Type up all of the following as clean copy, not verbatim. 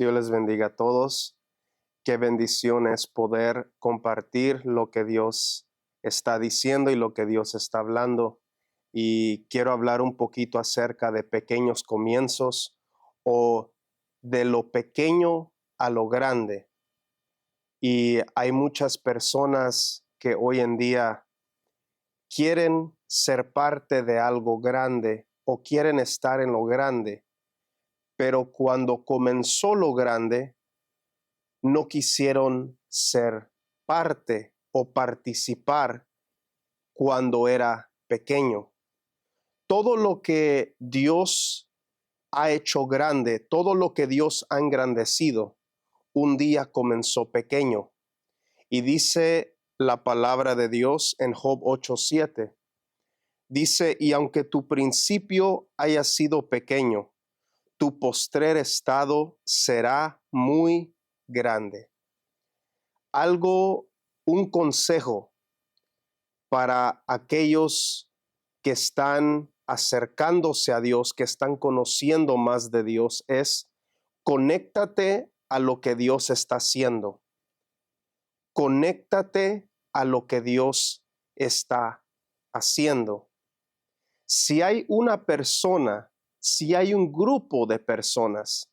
Dios les bendiga a todos. Qué bendición es poder compartir lo que Dios está diciendo y lo que Dios está hablando. Y quiero hablar un poquito acerca de pequeños comienzos o de lo pequeño a lo grande. Y hay muchas personas que hoy en día quieren ser parte de algo grande o quieren estar en lo grande, pero cuando comenzó lo grande, no quisieron ser parte o participar cuando era pequeño. Todo lo que Dios ha hecho grande, todo lo que Dios ha engrandecido, un día comenzó pequeño. Y dice la palabra de Dios en Job 8:7. Dice, y aunque tu principio haya sido pequeño, tu postrer estado será muy grande. Un consejo para aquellos que están acercándose a Dios, que están conociendo más de Dios, es conéctate a lo que Dios está haciendo. Conéctate a lo que Dios está haciendo. Si hay una persona, si hay un grupo de personas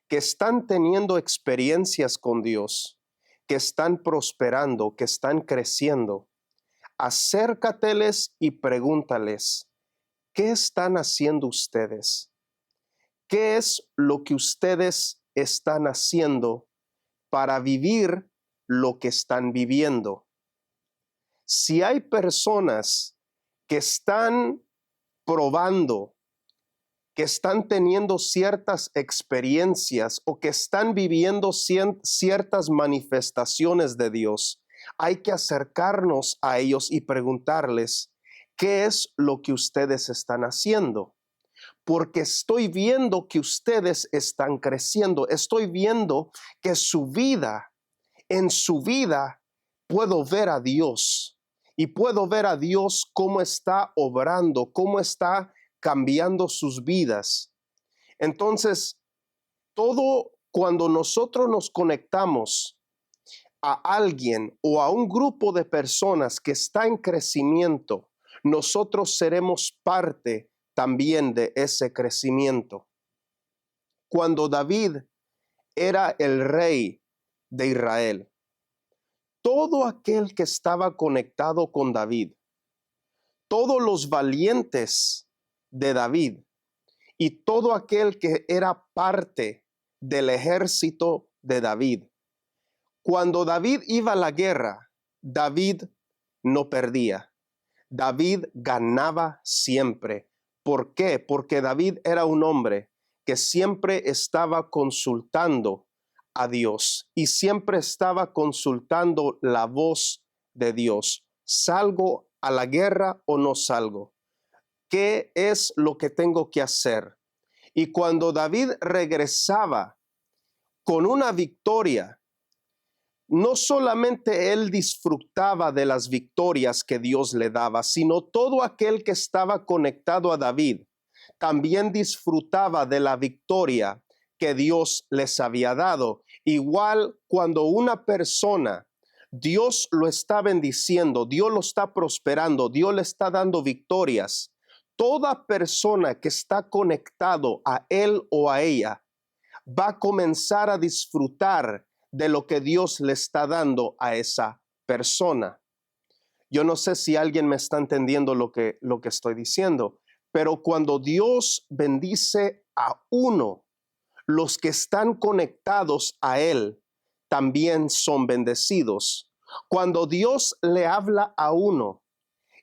que están teniendo experiencias con Dios, que están prosperando, que están creciendo, acércateles y pregúntales, ¿qué están haciendo ustedes? ¿Qué es lo que ustedes están haciendo para vivir lo que están viviendo? Si hay personas que están probando, que están teniendo ciertas experiencias o que están viviendo ciertas manifestaciones de Dios, hay que acercarnos a ellos y preguntarles, ¿qué es lo que ustedes están haciendo? Porque estoy viendo que ustedes están creciendo, estoy viendo que en su vida, puedo ver a Dios y puedo ver a Dios cómo está obrando, cómo está cambiando sus vidas. Entonces, cuando nosotros nos conectamos a alguien o a un grupo de personas que está en crecimiento, nosotros seremos parte también de ese crecimiento. Cuando David era el rey de Israel, todo aquel que estaba conectado con David, todos los valientes de David y todo aquel que era parte del ejército de David, cuando David iba a la guerra, David no perdía. David ganaba siempre. ¿Por qué? Porque David era un hombre que siempre estaba consultando a Dios y siempre estaba consultando la voz de Dios. ¿Salgo a la guerra o no salgo? ¿Qué es lo que tengo que hacer? Y cuando David regresaba con una victoria, no solamente él disfrutaba de las victorias que Dios le daba, sino todo aquel que estaba conectado a David también disfrutaba de la victoria que Dios les había dado. Igual cuando una persona, Dios lo está bendiciendo, Dios lo está prosperando, Dios le está dando victorias, toda persona que está conectado a él o a ella va a comenzar a disfrutar de lo que Dios le está dando a esa persona. Yo no sé si alguien me está entendiendo lo que estoy diciendo, pero cuando Dios bendice a uno, los que están conectados a Él también son bendecidos. Cuando Dios le habla a uno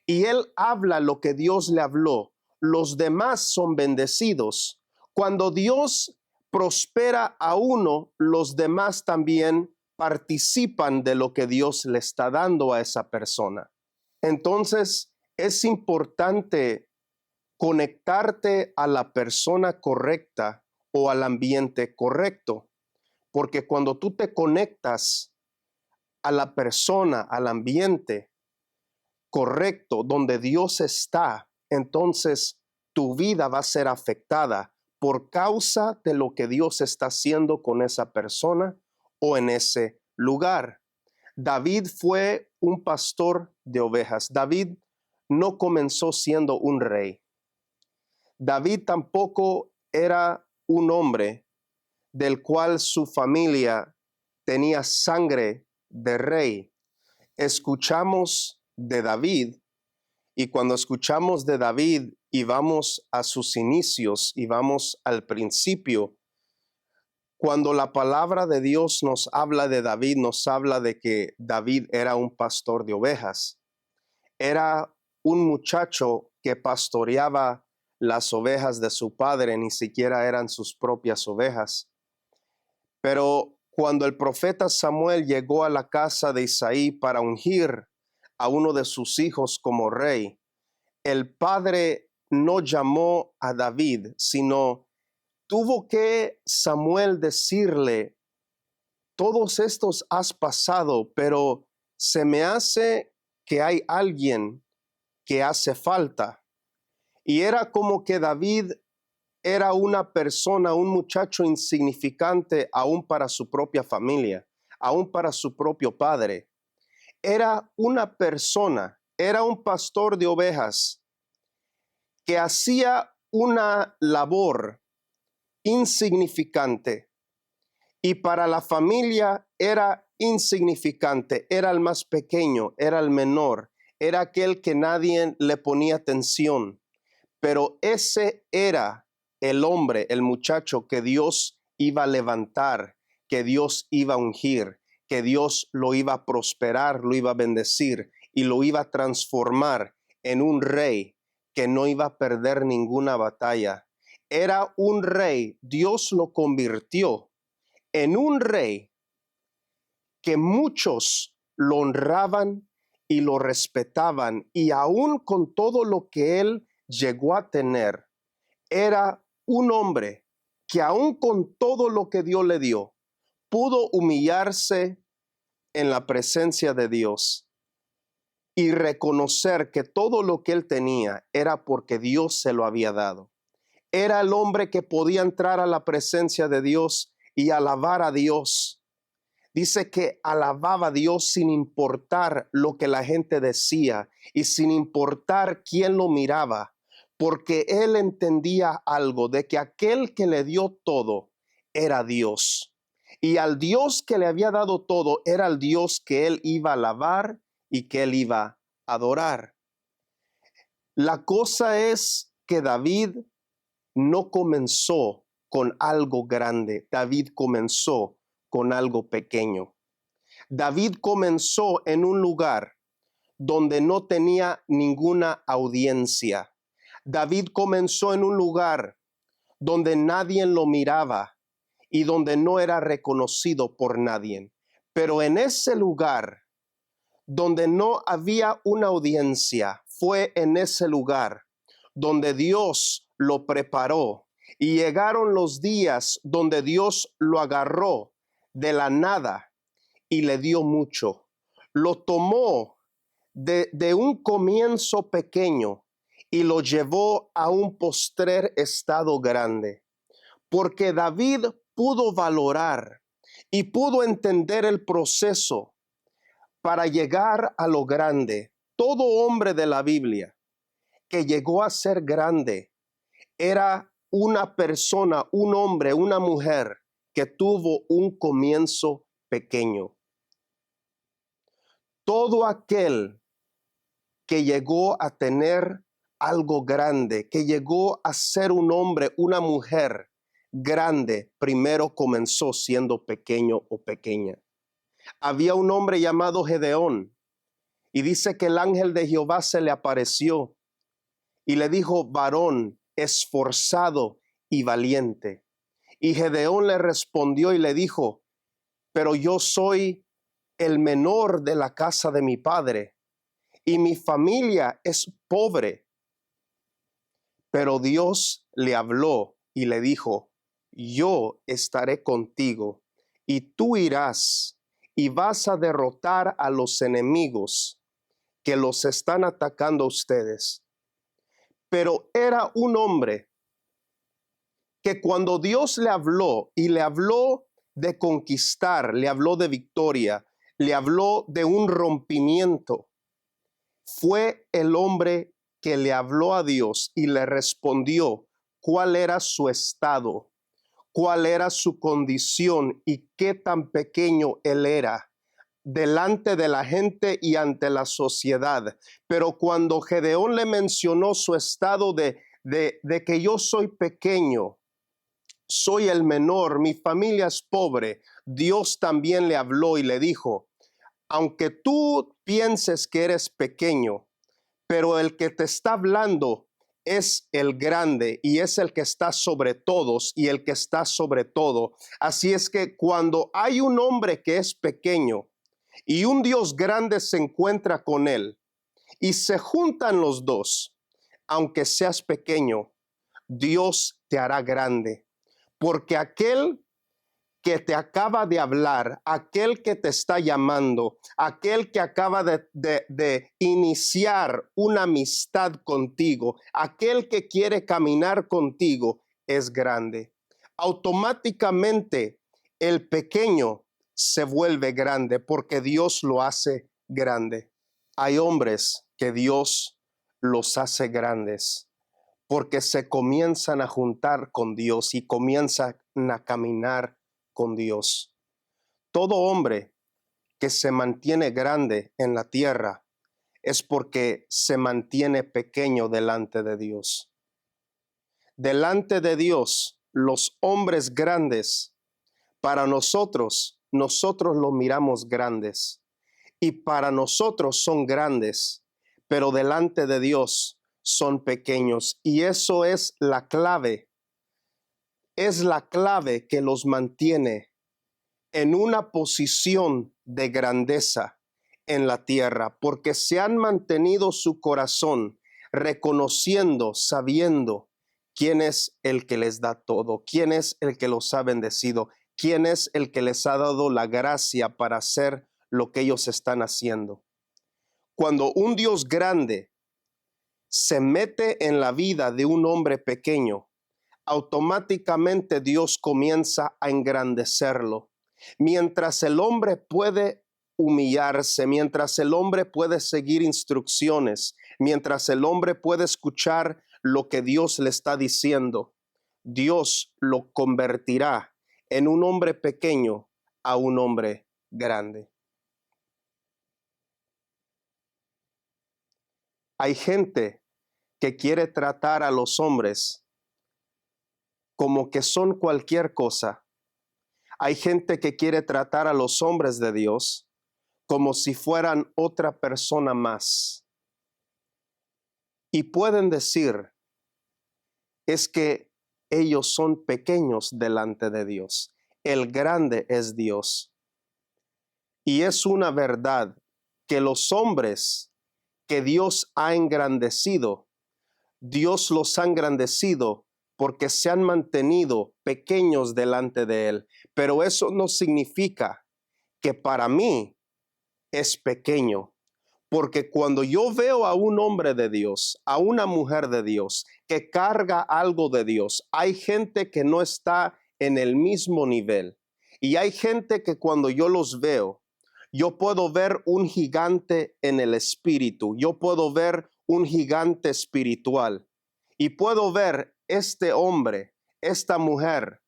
y Él habla lo que Dios le habló, los demás son bendecidos. Cuando Dios prospera a uno, los demás también participan de lo que Dios le está dando a esa persona. Entonces, es importante conectarte a la persona correcta o al ambiente correcto, porque cuando tú te conectas a la persona, al ambiente correcto, donde Dios está, entonces tu vida va a ser afectada por causa de lo que Dios está haciendo con esa persona o en ese lugar. David fue un pastor de ovejas. David no comenzó siendo un rey. David tampoco era un hombre del cual su familia tenía sangre de rey. Escuchamos de David, y cuando escuchamos de David y vamos a sus inicios y vamos al principio, cuando la palabra de Dios nos habla de David, nos habla de que David era un pastor de ovejas. Era un muchacho que pastoreaba las ovejas de su padre, ni siquiera eran sus propias ovejas. Pero cuando el profeta Samuel llegó a la casa de Isaí para ungir a uno de sus hijos como rey, el padre no llamó a David, sino tuvo que Samuel decirle: todos estos has pasado, pero se me hace que hay alguien que hace falta. Y era como que David era una persona, un muchacho insignificante aún para su propia familia, aún para su propio padre. Era una persona, era un pastor de ovejas que hacía una labor insignificante y para la familia era insignificante, era el más pequeño, era el menor, era aquel que nadie le ponía atención, pero ese era el hombre, el muchacho que Dios iba a levantar, que Dios iba a ungir, que Dios lo iba a prosperar, lo iba a bendecir y lo iba a transformar en un rey que no iba a perder ninguna batalla. Era un rey, Dios lo convirtió en un rey que muchos lo honraban y lo respetaban, y aún con todo lo que él llegó a tener, era un hombre que aún con todo lo que Dios le dio, pudo humillarse en la presencia de Dios y reconocer que todo lo que él tenía era porque Dios se lo había dado. Era el hombre que podía entrar a la presencia de Dios y alabar a Dios. Dice que alababa a Dios sin importar lo que la gente decía y sin importar quién lo miraba, porque él entendía algo de que aquel que le dio todo era Dios. Y al Dios que le había dado todo era el Dios que él iba a alabar y que él iba a adorar. La cosa es que David no comenzó con algo grande. David comenzó con algo pequeño. David comenzó en un lugar donde no tenía ninguna audiencia. David comenzó en un lugar donde nadie lo miraba y donde no era reconocido por nadie. Pero en ese lugar donde no había una audiencia, fue en ese lugar donde Dios lo preparó, y llegaron los días donde Dios lo agarró de la nada y le dio mucho. Lo tomó de un comienzo pequeño y lo llevó a un postrer estado grande, porque David pudo valorar y pudo entender el proceso para llegar a lo grande. Todo hombre de la Biblia que llegó a ser grande era una persona, un hombre, una mujer que tuvo un comienzo pequeño. Todo aquel que llegó a tener algo grande, que llegó a ser un hombre, una mujer grande, primero comenzó siendo pequeño o pequeña. Había un hombre llamado Gedeón, y dice que el ángel de Jehová se le apareció y le dijo: varón esforzado y valiente. Y Gedeón le respondió y le dijo: pero yo soy el menor de la casa de mi padre y mi familia es pobre. Pero Dios le habló y le dijo: yo estaré contigo y tú irás y vas a derrotar a los enemigos que los están atacando a ustedes. Pero era un hombre que cuando Dios le habló y le habló de conquistar, le habló de victoria, le habló de un rompimiento, fue el hombre que le habló a Dios y le respondió cuál era su estado, cuál era su condición y qué tan pequeño él era delante de la gente y ante la sociedad. Pero cuando Gedeón le mencionó su estado de que yo soy pequeño, soy el menor, mi familia es pobre, Dios también le habló y le dijo, aunque tú pienses que eres pequeño, pero el que te está hablando es el grande y es el que está sobre todos y el que está sobre todo. Así es que cuando hay un hombre que es pequeño y un Dios grande se encuentra con él y se juntan los dos, aunque seas pequeño, Dios te hará grande, porque aquel que te acaba de hablar, aquel que te está llamando, aquel que acaba de iniciar una amistad contigo, aquel que quiere caminar contigo, es grande. Automáticamente el pequeño se vuelve grande porque Dios lo hace grande. Hay hombres que Dios los hace grandes porque se comienzan a juntar con Dios y comienzan a caminar con Dios. Todo hombre que se mantiene grande en la tierra es porque se mantiene pequeño delante de Dios. Delante de Dios, los hombres grandes, para nosotros los miramos grandes y para nosotros son grandes, pero delante de Dios son pequeños y eso es la clave que los mantiene en una posición de grandeza en la tierra, porque se han mantenido su corazón reconociendo, sabiendo quién es el que les da todo, quién es el que los ha bendecido, quién es el que les ha dado la gracia para hacer lo que ellos están haciendo. Cuando un Dios grande se mete en la vida de un hombre pequeño, automáticamente Dios comienza a engrandecerlo. Mientras el hombre puede humillarse, mientras el hombre puede seguir instrucciones, mientras el hombre puede escuchar lo que Dios le está diciendo, Dios lo convertirá en un hombre pequeño a un hombre grande. Hay gente que quiere tratar a los hombres como que son cualquier cosa. Hay gente que quiere tratar a los hombres de Dios como si fueran otra persona más. Y pueden decir, es que ellos son pequeños delante de Dios. El grande es Dios. Y es una verdad que los hombres que Dios ha engrandecido, Dios los ha engrandecido porque se han mantenido pequeños delante de Él. Pero eso no significa que para mí es pequeño, porque cuando yo veo a un hombre de Dios, a una mujer de Dios, que carga algo de Dios, hay gente que no está en el mismo nivel. Y hay gente que cuando yo los veo, yo puedo ver un gigante en el espíritu, yo puedo ver un gigante espiritual y puedo ver este hombre, esta mujer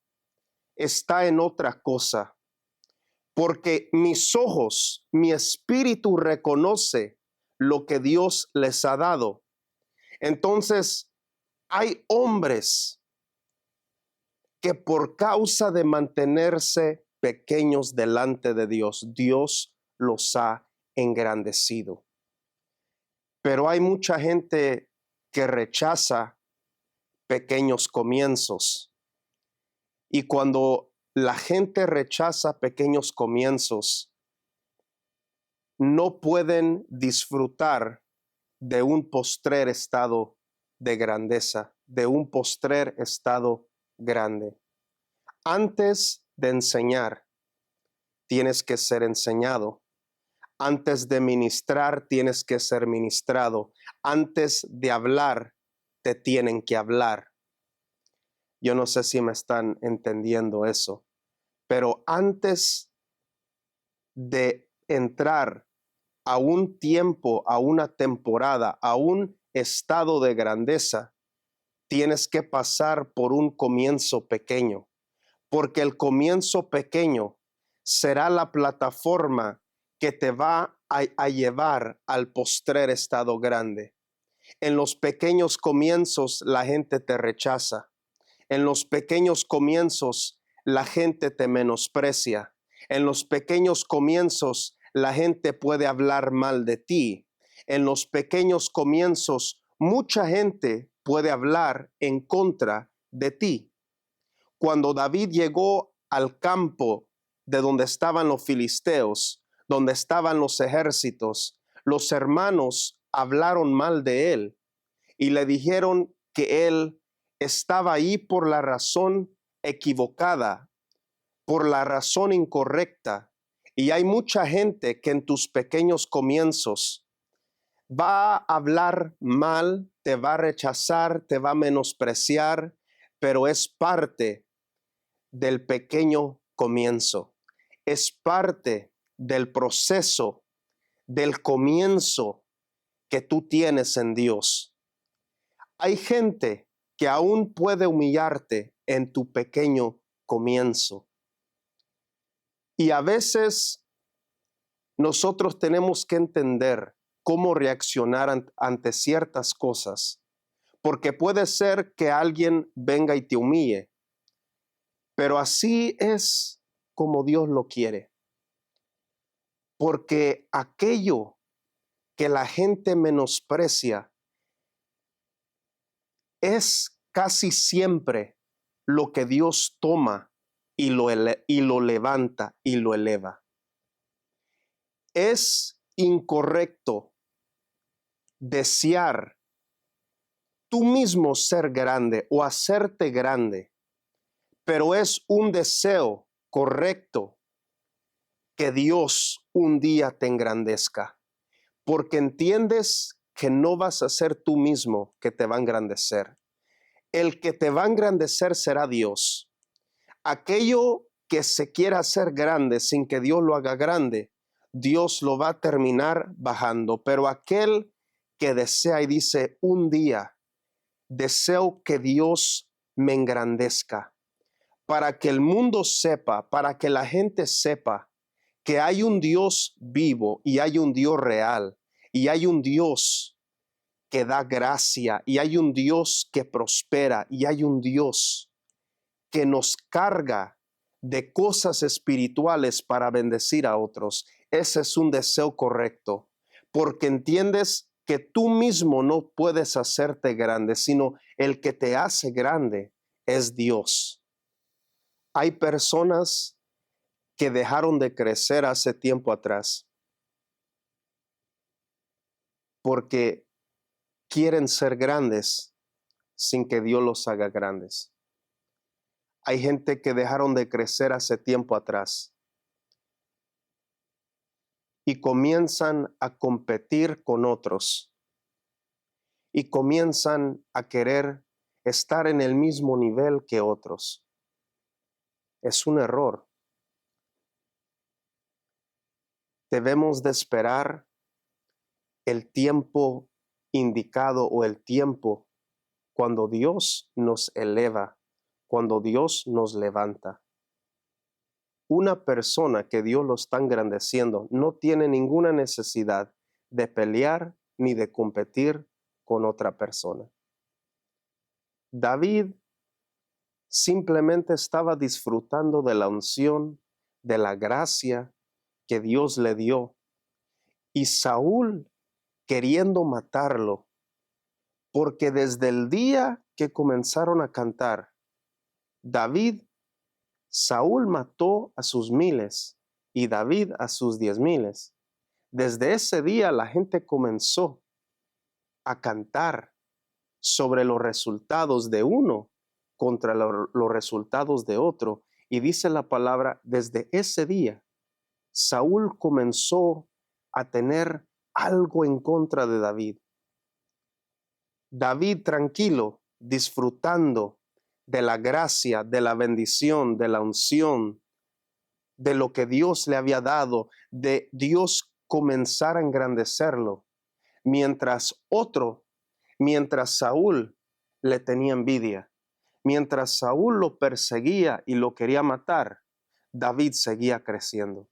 está en otra cosa. Porque mis ojos, mi espíritu reconoce lo que Dios les ha dado. Entonces, hay hombres que por causa de mantenerse pequeños delante de Dios, Dios los ha engrandecido. Pero hay mucha gente que rechaza pequeños comienzos. Y cuando la gente rechaza pequeños comienzos, no pueden disfrutar de un postrer estado de grandeza, de un postrer estado grande. Antes de enseñar, tienes que ser enseñado. Antes de ministrar, tienes que ser ministrado. Antes de hablar, te tienen que hablar. Yo no sé si me están entendiendo eso, pero antes de entrar a un tiempo, a una temporada, a un estado de grandeza, tienes que pasar por un comienzo pequeño, porque el comienzo pequeño será la plataforma que te va a llevar al postrer estado grande. En los pequeños comienzos la gente te rechaza. En los pequeños comienzos la gente te menosprecia. En los pequeños comienzos la gente puede hablar mal de ti. En los pequeños comienzos mucha gente puede hablar en contra de ti. Cuando David llegó al campo de donde estaban los filisteos, donde estaban los ejércitos, los hermanos hablaron mal de él y le dijeron que él estaba ahí por la razón equivocada, por la razón incorrecta. Y hay mucha gente que en tus pequeños comienzos va a hablar mal, te va a rechazar, te va a menospreciar, pero es parte del pequeño comienzo. Es parte del proceso, del comienzo que tú tienes en Dios. Hay gente que aún puede humillarte en tu pequeño comienzo. Y a veces nosotros tenemos que entender cómo reaccionar ante ciertas cosas, porque puede ser que alguien venga y te humille, pero así es como Dios lo quiere. Porque aquello que la gente menosprecia es casi siempre lo que Dios toma y lo levanta y lo eleva. Es incorrecto desear tú mismo ser grande o hacerte grande, pero es un deseo correcto que Dios un día te engrandezca, porque entiendes que no vas a ser tú mismo que te va a engrandecer. El que te va a engrandecer será Dios. Aquello que se quiera hacer grande sin que Dios lo haga grande, Dios lo va a terminar bajando. Pero aquel que desea y dice, un día deseo que Dios me engrandezca, para que el mundo sepa, para que la gente sepa que hay un Dios vivo y hay un Dios real y hay un Dios que da gracia y hay un Dios que prospera y hay un Dios que nos carga de cosas espirituales para bendecir a otros. Ese es un deseo correcto, porque entiendes que tú mismo no puedes hacerte grande, sino el que te hace grande es Dios. Hay personas que dejaron de crecer hace tiempo atrás porque quieren ser grandes sin que Dios los haga grandes. Hay gente que dejaron de crecer hace tiempo atrás y comienzan a competir con otros y comienzan a querer estar en el mismo nivel que otros. Es un error. Debemos de esperar el tiempo indicado o el tiempo cuando Dios nos eleva, cuando Dios nos levanta. Una persona que Dios lo está engrandeciendo no tiene ninguna necesidad de pelear ni de competir con otra persona. David simplemente estaba disfrutando de la unción, de la gracia que Dios le dio. Y Saúl queriendo matarlo, porque desde el día que comenzaron a cantar, Saúl mató a sus miles y David a sus 10,000. Desde ese día la gente comenzó a cantar sobre los resultados de uno contra los resultados de otro. Y dice la palabra, desde ese día, Saúl comenzó a tener algo en contra de David. David tranquilo, disfrutando de la gracia, de la bendición, de la unción, de lo que Dios le había dado, de Dios comenzar a engrandecerlo, mientras Saúl le tenía envidia, mientras Saúl lo perseguía y lo quería matar, David seguía creciendo.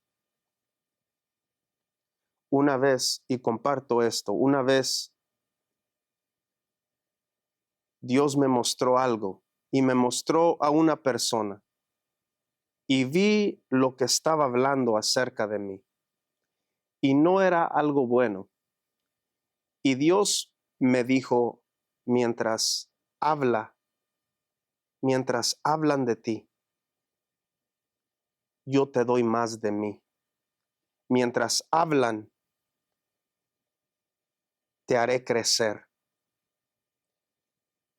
Una vez, y comparto esto, una vez Dios me mostró algo y me mostró a una persona y vi lo que estaba hablando acerca de mí y no era algo bueno. Y Dios me dijo, mientras hablan de ti, yo te doy más de mí. Mientras hablan, te haré crecer.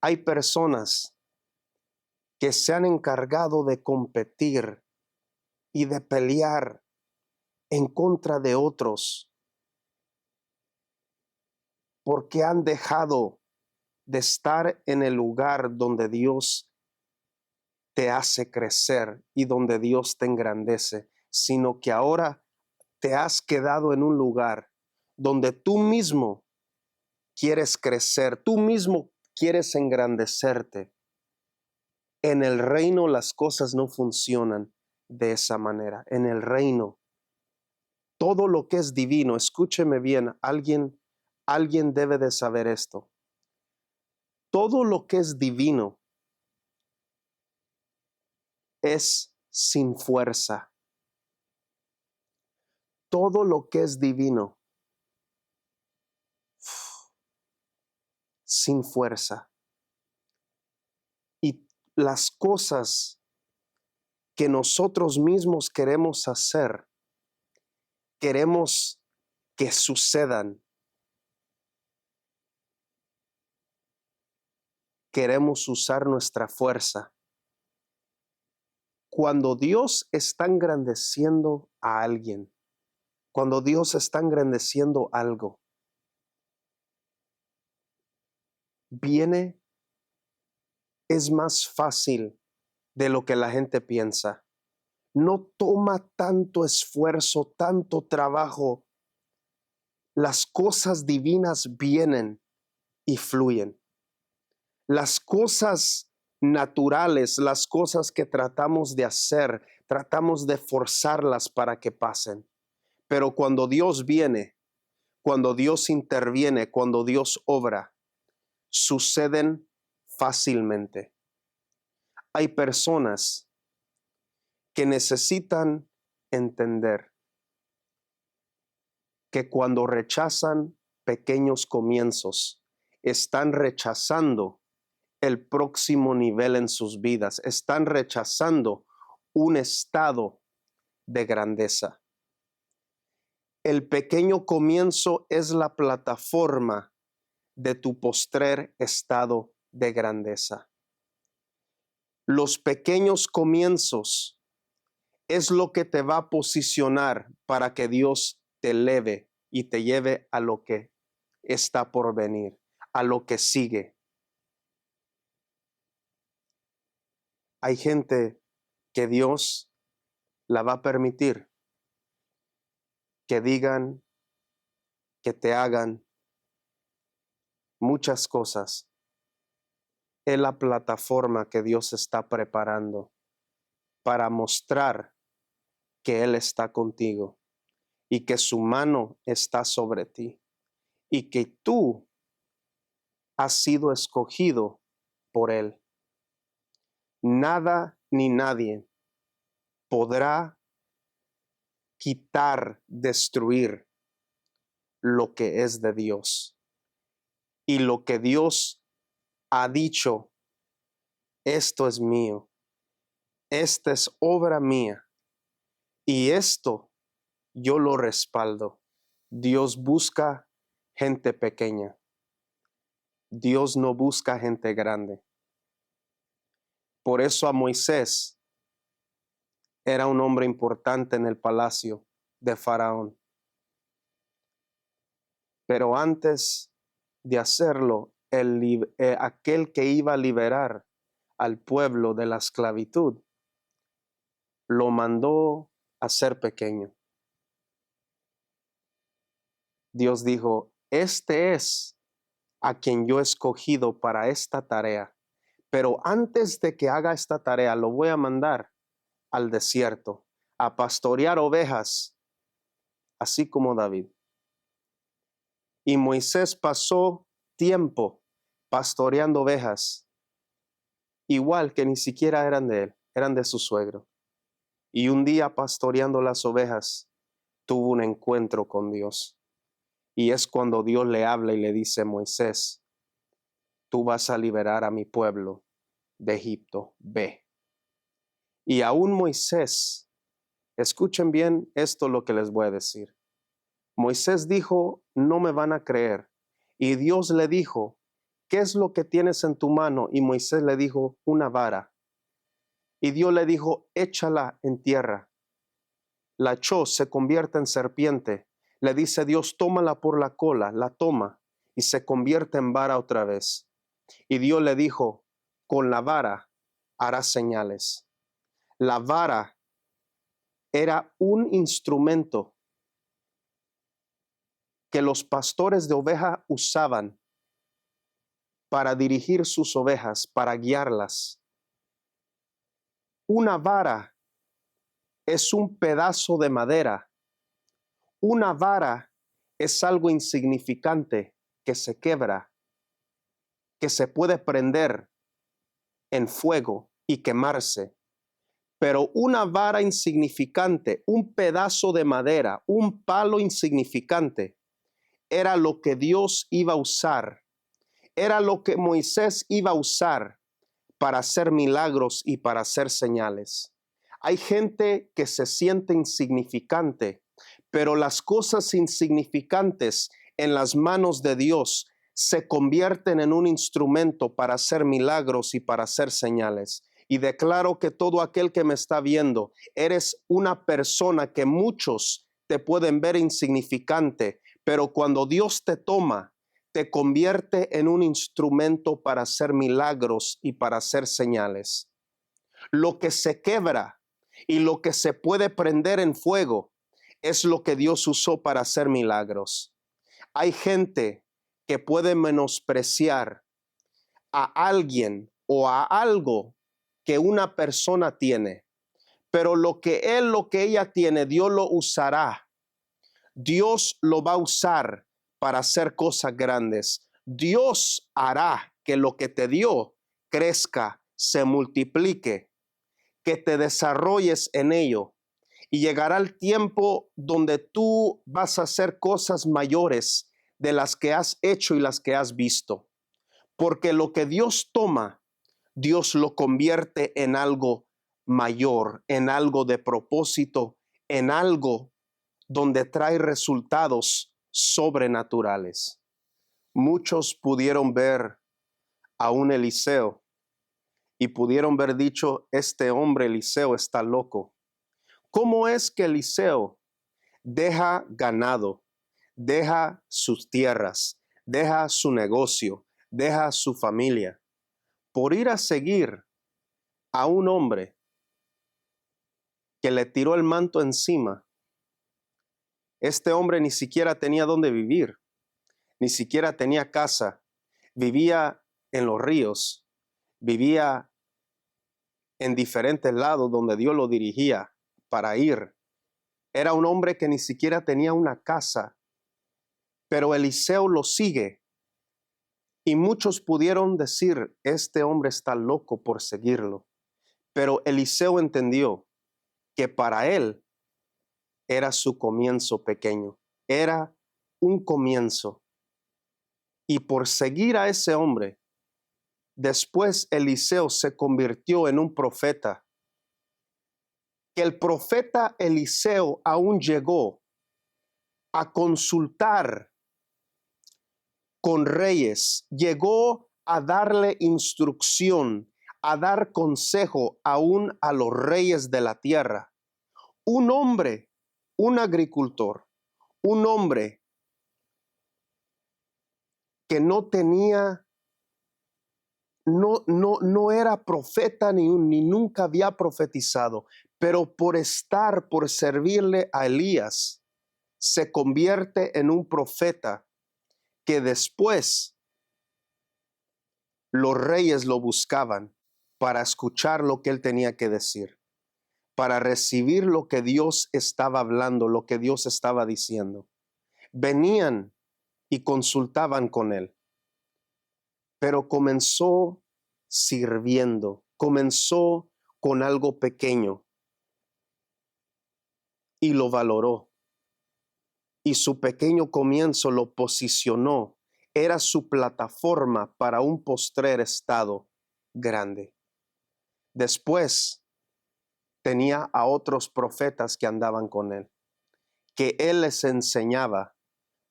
Hay personas que se han encargado de competir y de pelear en contra de otros porque han dejado de estar en el lugar donde Dios te hace crecer y donde Dios te engrandece, sino que ahora te has quedado en un lugar donde tú mismo quieres crecer, tú mismo quieres engrandecerte. En el reino las cosas no funcionan de esa manera. En el reino, todo lo que es divino, escúcheme bien, alguien debe de saber esto. Todo lo que es divino es sin fuerza. Todo lo que es divino, sin fuerza. Y las cosas que nosotros mismos queremos hacer, queremos que sucedan. Queremos usar nuestra fuerza. Cuando Dios está engrandeciendo a alguien, cuando Dios está engrandeciendo algo, es más fácil de lo que la gente piensa. No toma tanto esfuerzo, tanto trabajo. Las cosas divinas vienen y fluyen. Las cosas naturales, las cosas que tratamos de hacer, tratamos de forzarlas para que pasen. Pero cuando Dios viene, cuando Dios interviene, cuando Dios obra, suceden fácilmente. Hay personas que necesitan entender que cuando rechazan pequeños comienzos, están rechazando el próximo nivel en sus vidas, están rechazando un estado de grandeza. El pequeño comienzo es la plataforma de tu postrer estado de grandeza. Los pequeños comienzos es lo que te va a posicionar para que Dios te eleve y te lleve a lo que está por venir, a lo que sigue. Hay gente que Dios la va a permitir que digan, que te hagan muchas cosas. Es la plataforma que Dios está preparando para mostrar que Él está contigo y que su mano está sobre ti y que tú has sido escogido por Él. Nada ni nadie podrá quitar, destruir lo que es de Dios. Y lo que Dios ha dicho, esto es mío, esta es obra mía y esto yo lo respaldo. Dios busca gente pequeña. Dios no busca gente grande. Por eso a Moisés era un hombre importante en el palacio de Faraón. Pero antes de hacerlo, aquel que iba a liberar al pueblo de la esclavitud, lo mandó a ser pequeño. Dios dijo, este es a quien yo he escogido para esta tarea, pero antes de que haga esta tarea, lo voy a mandar al desierto, a pastorear ovejas, así como David. Y Moisés pasó tiempo pastoreando ovejas, igual que ni siquiera eran de él, eran de su suegro. Y un día pastoreando las ovejas, tuvo un encuentro con Dios. Y es cuando Dios le habla y le dice, Moisés, tú vas a liberar a mi pueblo de Egipto, ve. Y aún Moisés, escuchen bien esto lo que les voy a decir. Moisés dijo, no me van a creer. Y Dios le dijo, ¿qué es lo que tienes en tu mano? Y Moisés le dijo, una vara. Y Dios le dijo, échala en tierra. La echó, se convierte en serpiente. Le dice Dios, tómala por la cola, la toma y se convierte en vara otra vez. Y Dios le dijo, con la vara harás señales. La vara era un instrumento que los pastores de oveja usaban para dirigir sus ovejas, para guiarlas. Una vara es un pedazo de madera. Una vara es algo insignificante que se quebra, que se puede prender en fuego y quemarse. Pero una vara insignificante, un pedazo de madera, un palo insignificante, era lo que Dios iba a usar, era lo que Moisés iba a usar para hacer milagros y para hacer señales. Hay gente que se siente insignificante, pero las cosas insignificantes en las manos de Dios se convierten en un instrumento para hacer milagros y para hacer señales. Y declaro que todo aquel que me está viendo, eres una persona que muchos te pueden ver insignificante, pero cuando Dios te toma, te convierte en un instrumento para hacer milagros y para hacer señales. Lo que se quebra y lo que se puede prender en fuego es lo que Dios usó para hacer milagros. Hay gente que puede menospreciar a alguien o a algo que una persona tiene, pero lo que ella tiene, Dios lo usará. Dios lo va a usar para hacer cosas grandes. Dios hará que lo que te dio crezca, se multiplique, que te desarrolles en ello. Y llegará el tiempo donde tú vas a hacer cosas mayores de las que has hecho y las que has visto. Porque lo que Dios toma, Dios lo convierte en algo mayor, en algo de propósito, en algo donde trae resultados sobrenaturales. Muchos pudieron ver a un Eliseo y pudieron ver dicho, este hombre Eliseo está loco. ¿Cómo es que Eliseo deja ganado, deja sus tierras, deja su negocio, deja su familia, por ir a seguir a un hombre que le tiró el manto encima? Este hombre ni siquiera tenía dónde vivir, ni siquiera tenía casa, vivía en los ríos, vivía en diferentes lados donde Dios lo dirigía para ir. Era un hombre que ni siquiera tenía una casa, pero Eliseo lo sigue. Y muchos pudieron decir, este hombre está loco por seguirlo. Pero Eliseo entendió que para él era su comienzo pequeño, era un comienzo. Y por seguir a ese hombre, después Eliseo se convirtió en un profeta. Que el profeta Eliseo aún llegó a consultar con reyes, llegó a darle instrucción, a dar consejo aún a los reyes de la tierra. Un hombre, un agricultor, un hombre que no tenía no era profeta ni nunca había profetizado, pero por servirle a Elías, se convierte en un profeta que después los reyes lo buscaban para escuchar lo que él tenía que decir, para recibir lo que Dios estaba hablando, lo que Dios estaba diciendo. Venían y consultaban con él, pero comenzó sirviendo, comenzó con algo pequeño y lo valoró. Y su pequeño comienzo lo posicionó, era su plataforma para un postrer estado grande. Después tenía a otros profetas que andaban con él, que él les enseñaba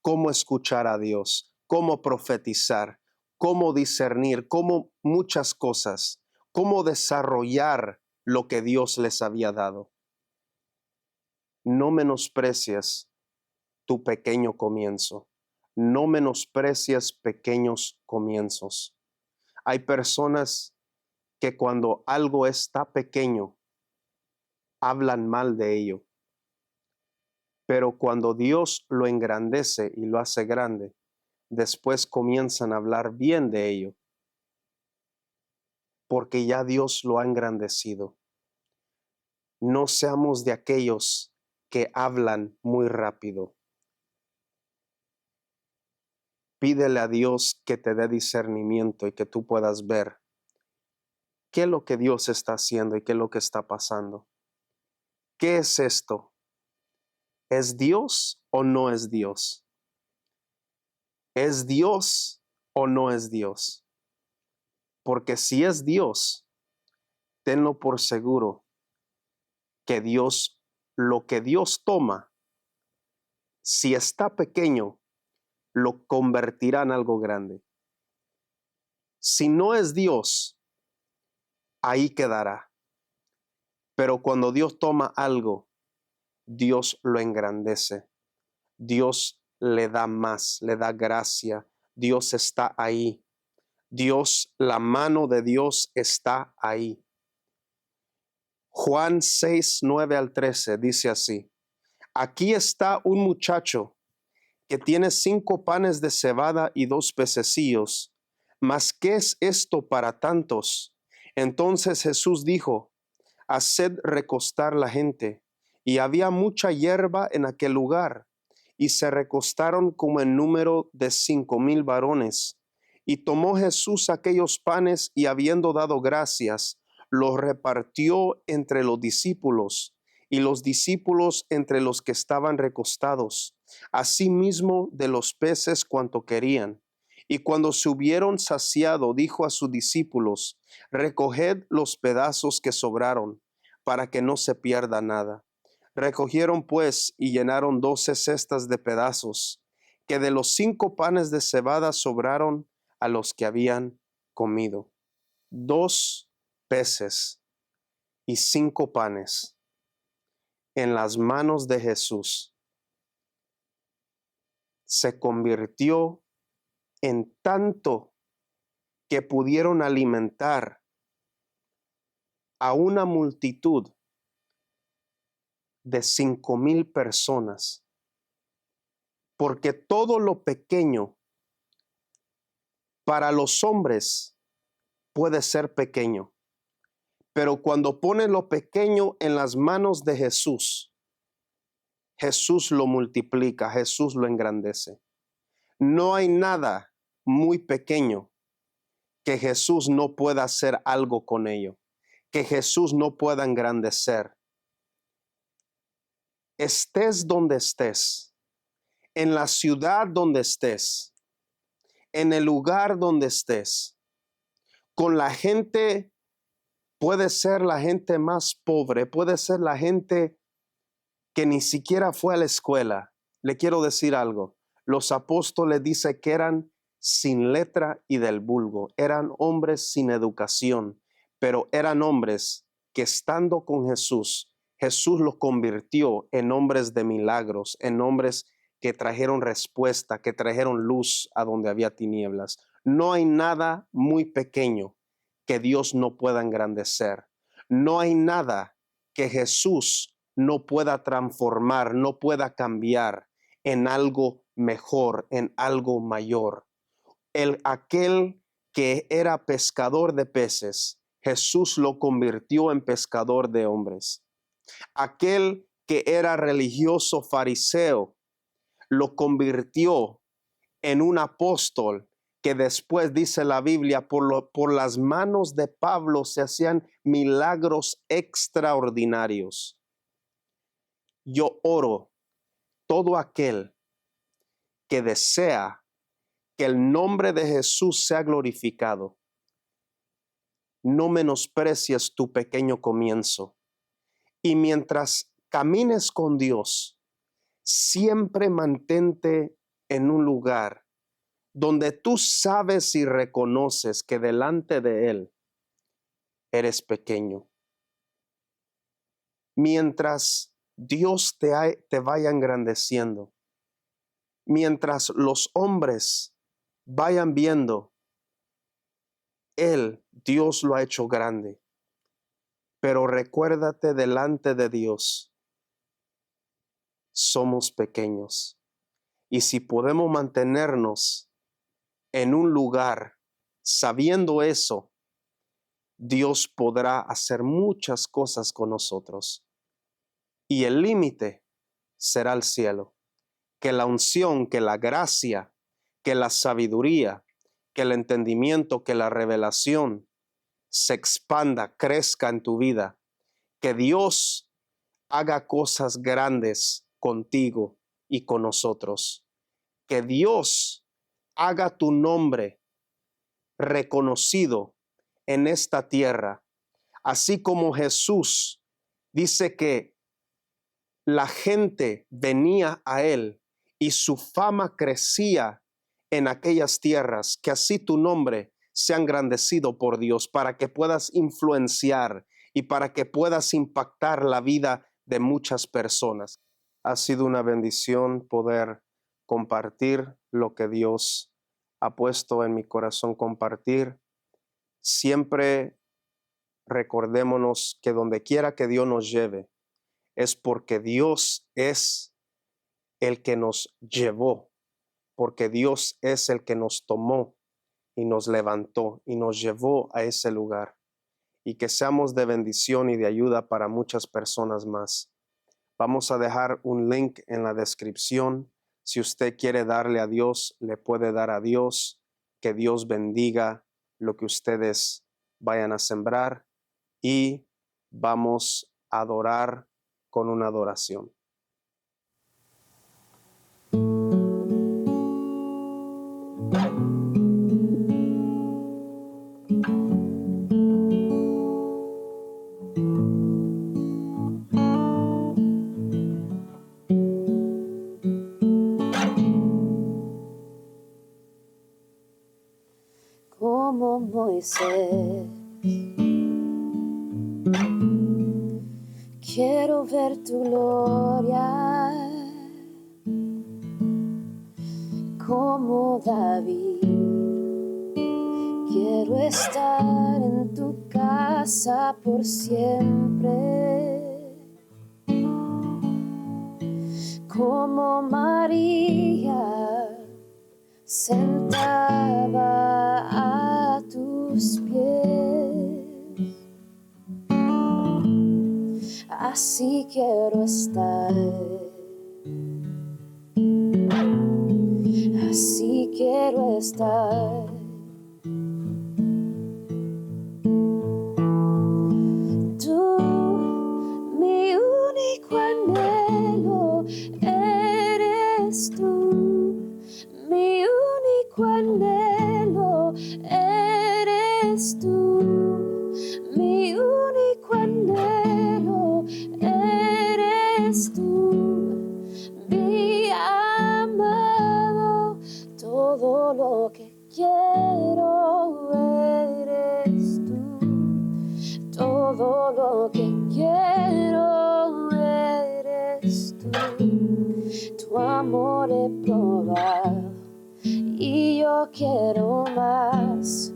cómo escuchar a Dios, cómo profetizar, cómo discernir, cómo muchas cosas, cómo desarrollar lo que Dios les había dado. No menosprecies tu pequeño comienzo. No menosprecies pequeños comienzos. Hay personas que cuando algo está pequeño, hablan mal de ello. Pero cuando Dios lo engrandece y lo hace grande, después comienzan a hablar bien de ello, porque ya Dios lo ha engrandecido. No seamos de aquellos que hablan muy rápido. Pídele a Dios que te dé discernimiento y que tú puedas ver qué es lo que Dios está haciendo y qué es lo que está pasando. ¿Qué es esto? ¿Es Dios o no es Dios? ¿Es Dios o no es Dios? Porque si es Dios, tenlo por seguro que Dios, lo que Dios toma, si está pequeño, lo convertirá en algo grande. Si no es Dios, ahí quedará. Pero cuando Dios toma algo, Dios lo engrandece. Dios le da más, le da gracia. Dios está ahí. Dios, la mano de Dios está ahí. Juan 6:9-13 dice así: aquí está un muchacho que tiene 5 panes de cebada y 2 pececillos. ¿Mas qué es esto para tantos? Entonces Jesús dijo: haced recostar la gente. Y había mucha hierba en aquel lugar, y se recostaron como en número de 5,000 varones. Y tomó Jesús aquellos panes, y habiendo dado gracias, los repartió entre los discípulos, y los discípulos entre los que estaban recostados, asimismo de los peces cuanto querían. Y cuando se hubieron saciado, dijo a sus discípulos: recoged los pedazos que sobraron, para que no se pierda nada. Recogieron pues y llenaron 12 cestas de pedazos, que de los 5 panes de cebada sobraron a los que habían comido. 2 peces y 5 panes en las manos de Jesús se convirtió en tanto que pudieron alimentar a una multitud de 5,000 personas, porque todo lo pequeño para los hombres puede ser pequeño, pero cuando pone lo pequeño en las manos de Jesús, Jesús lo multiplica, Jesús lo engrandece. No hay nada muy pequeño que Jesús no pueda hacer algo con ello, que Jesús no pueda engrandecer. Estés donde estés, en la ciudad donde estés, en el lugar donde estés, con la gente, puede ser la gente más pobre, puede ser la gente que ni siquiera fue a la escuela. Le quiero decir algo. Los apóstoles dicen que eran sin letra y del vulgo, eran hombres sin educación, pero eran hombres que estando con Jesús, Jesús los convirtió en hombres de milagros, en hombres que trajeron respuesta, que trajeron luz a donde había tinieblas. No hay nada muy pequeño que Dios no pueda engrandecer. No hay nada que Jesús no pueda transformar, no pueda cambiar en algo mejor, en algo mayor. Aquel que era pescador de peces, Jesús lo convirtió en pescador de hombres. Aquel que era religioso fariseo, lo convirtió en un apóstol que después, dice la Biblia, por las manos de Pablo se hacían milagros extraordinarios. Yo oro, todo aquel que desea que el nombre de Jesús sea glorificado, no menosprecies tu pequeño comienzo. Y mientras camines con Dios, siempre mantente en un lugar donde tú sabes y reconoces que delante de Él eres pequeño. Mientras Dios te vaya engrandeciendo, mientras los hombres vayan viendo, Dios lo ha hecho grande. Pero recuérdate, delante de Dios, somos pequeños. Y si podemos mantenernos en un lugar sabiendo eso, Dios podrá hacer muchas cosas con nosotros. Y el límite será el cielo. Que la unción, que la gracia, que la sabiduría, que el entendimiento, que la revelación se expanda, crezca en tu vida. Que Dios haga cosas grandes contigo y con nosotros. Que Dios haga tu nombre reconocido en esta tierra. Así como Jesús dice que la gente venía a Él y su fama crecía en aquellas tierras, que así tu nombre sea engrandecido por Dios, para que puedas influenciar y para que puedas impactar la vida de muchas personas. Ha sido una bendición poder compartir lo que Dios ha puesto en mi corazón compartir. Siempre recordémonos que donde quiera que Dios nos lleve, es porque Dios es el que nos llevó, porque Dios es el que nos tomó y nos levantó y nos llevó a ese lugar. Y que seamos de bendición y de ayuda para muchas personas más. Vamos a dejar un link en la descripción. Si usted quiere darle a Dios, le puede dar a Dios. Que Dios bendiga lo que ustedes vayan a sembrar y vamos a adorar con una adoración. Como Moisés, quiero ver tu gloria. Como David, quiero estar en tu casa por siempre. Como María, sentada a tus pies, así quiero estar, así quiero estar. Tú, mi único anhelo, eres tú. Mi único anhelo, eres tú. Mi único anhelo, eres tú. Mi amado, todo lo que quiero, eres tú. Todo lo que quiero, eres tú. Tu amor he probado y yo quiero más.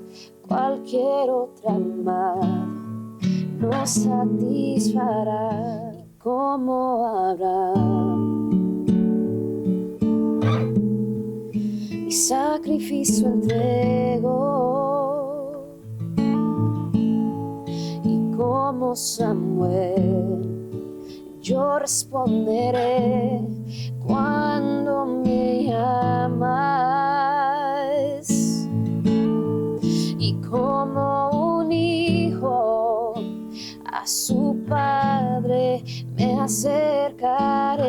cualquier otra amada nos satisfará. Como Abraham, mi sacrificio entrego, y como Samuel yo responderé cuando me llamas, y como un hijo a su padre me acercaré.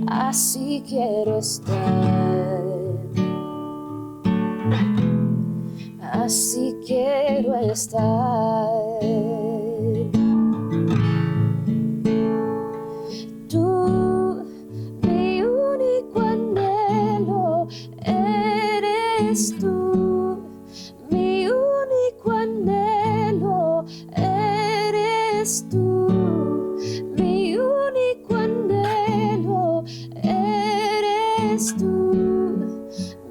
Así quiero estar, así quiero estar. Tú, mi único anhelo, eres tú. Mi único anhelo, eres tú. Mi único anhelo, eres tú.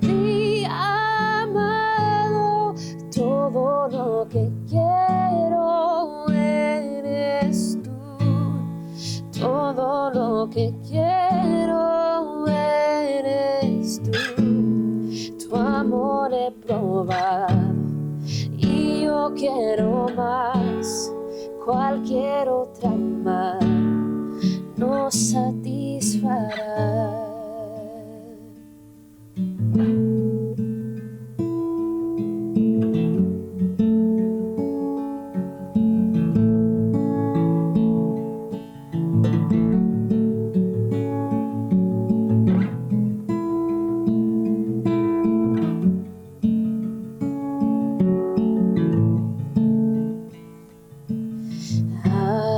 Mi amado, todo lo que quiero eres tú. Todo lo que quiero eres tú. Tu amor he probado y yo quiero más. Cualquier otra más nos satisfará.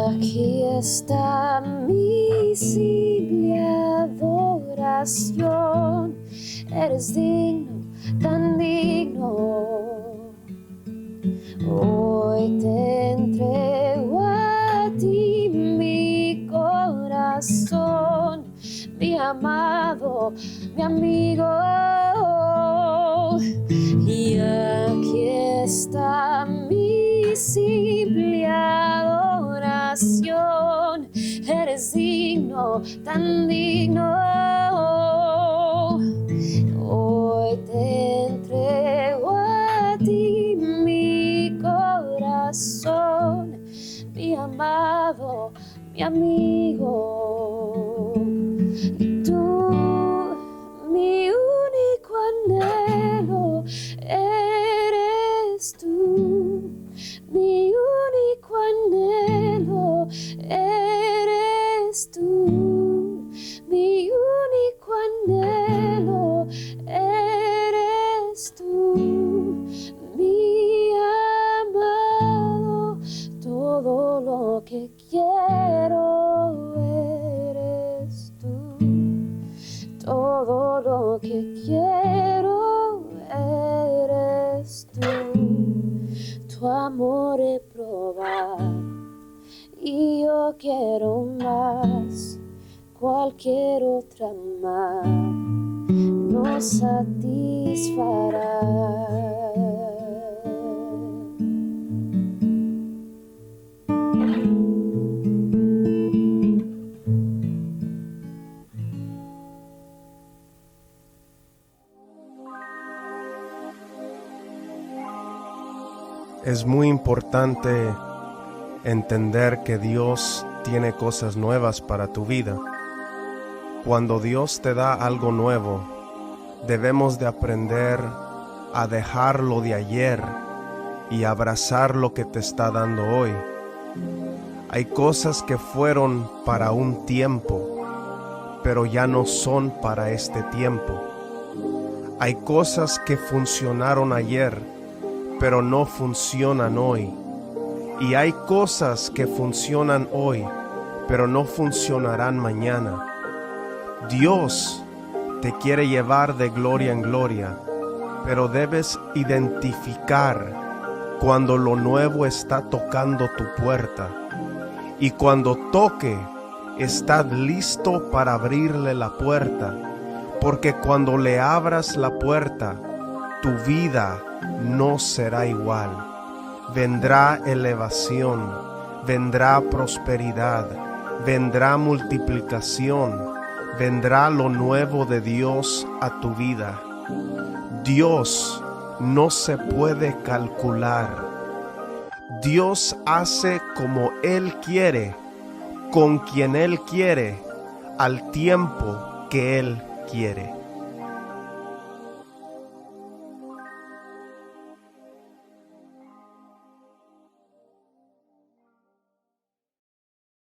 Aquí está mi simple adoración. Eres digno, tan digno. Hoy te entrego a ti mi corazón, mi amado, mi amigo. Y aquí está mi simple adoración. Eres digno, tan digno. Hoy te entrego a ti mi corazón, mi amado, mi amigo. Y tú, mi único anhelo, eres tú. Mi único anhelo, eres tú. Mi único anhelo, eres tú. Mi amado, todo lo que quiero eres tú. Todo lo que quiero eres tú. Tu amor he probado y yo quiero más. Cualquier otra más nos satisfará. Es muy importante entender que Dios tiene cosas nuevas para tu vida. Cuando Dios te da algo nuevo, debemos de aprender a dejar lo de ayer y abrazar lo que te está dando hoy. Hay cosas que fueron para un tiempo, pero ya no son para este tiempo. Hay cosas que funcionaron ayer, pero no funcionan hoy. Y hay cosas que funcionan hoy, pero no funcionarán mañana. Dios te quiere llevar de gloria en gloria, pero debes identificar cuando lo nuevo está tocando tu puerta. Y cuando toque, estás listo para abrirle la puerta, porque cuando le abras la puerta, tu vida no será igual. Vendrá elevación, vendrá prosperidad, vendrá multiplicación, vendrá lo nuevo de Dios a tu vida. Dios no se puede calcular. Dios hace como Él quiere, con quien Él quiere, al tiempo que Él quiere.